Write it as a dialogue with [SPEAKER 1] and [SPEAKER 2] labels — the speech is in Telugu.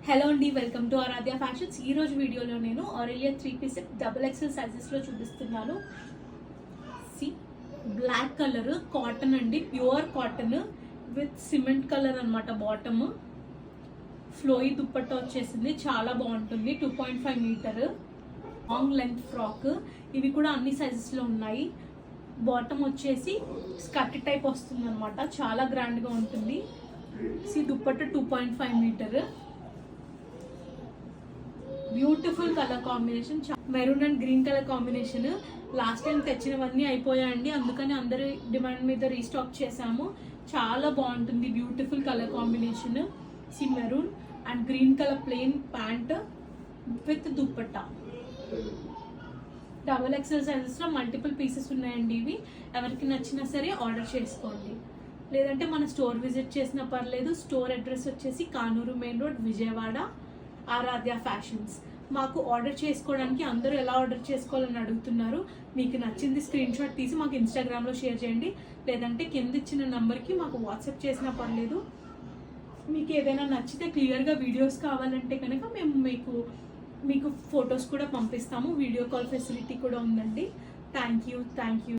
[SPEAKER 1] హలో అండి, వెల్కమ్ టు ఆరాధ్య ఫ్యాషన్స్. ఈ రోజు వీడియోలో నేను ఆరెలియా 3 పీస్ డబుల్ ఎక్సెల్ సైజెస్లో చూపిస్తున్నాను. సి బ్లాక్ కలర్ కాటన్ అండి, pure cotton with cement colour అనమాట. బాటమ్ ఫ్లోయి దుప్పట్ట వచ్చేసింది, చాలా బాగుంటుంది. 2.5 మీటర్ లాంగ్ లెంత్ ఫ్రాక్. ఇవి కూడా అన్ని సైజెస్లో ఉన్నాయి. బాటమ్ వచ్చేసి స్కర్ట్ టైప్ వస్తుంది అనమాట, చాలా గ్రాండ్గా ఉంటుంది. See dupatta 2.5 meter. Beautiful colour combination, maroon and green colour combination. Last time తెచ్చినవన్నీ అయిపోయాయండి, అందుకని అందరి డిమాండ్ మీద రీస్టాక్ చేసాము. చాలా బాగుంటుంది, beautiful colour combination. See maroon and green colour plain pant with dupatta. Double XL సైజెస్లో మల్టిపుల్ పీసెస్ ఉన్నాయండి. ఇవి ఎవరికి నచ్చినా సరే ఆర్డర్ చేసుకోండి, లేదంటే మన స్టోర్ విజిట్ చేసినా పర్లేదు. స్టోర్ అడ్రస్ వచ్చేసి కానూరు మెయిన్ రోడ్, విజయవాడ, ఆరాధ్య ఫ్యాషన్స్. మాకు ఆర్డర్ చేసుకోవడానికి అందరూ ఎలా ఆర్డర్ చేసుకోవాలని అడుగుతున్నారు. మీకు నచ్చింది స్క్రీన్ షాట్ తీసి మాకు ఇన్స్టాగ్రామ్లో షేర్ చేయండి, లేదంటే కింద ఇచ్చిన నెంబర్కి మాకు వాట్సాప్ చేసినా పర్లేదు. మీకు ఏదైనా నచ్చితే క్లియర్గా వీడియోస్ కావాలంటే కనుక మేము మీకు ఫొటోస్ కూడా పంపిస్తాము. వీడియో కాల్ ఫెసిలిటీ కూడా ఉందండి. Thank you.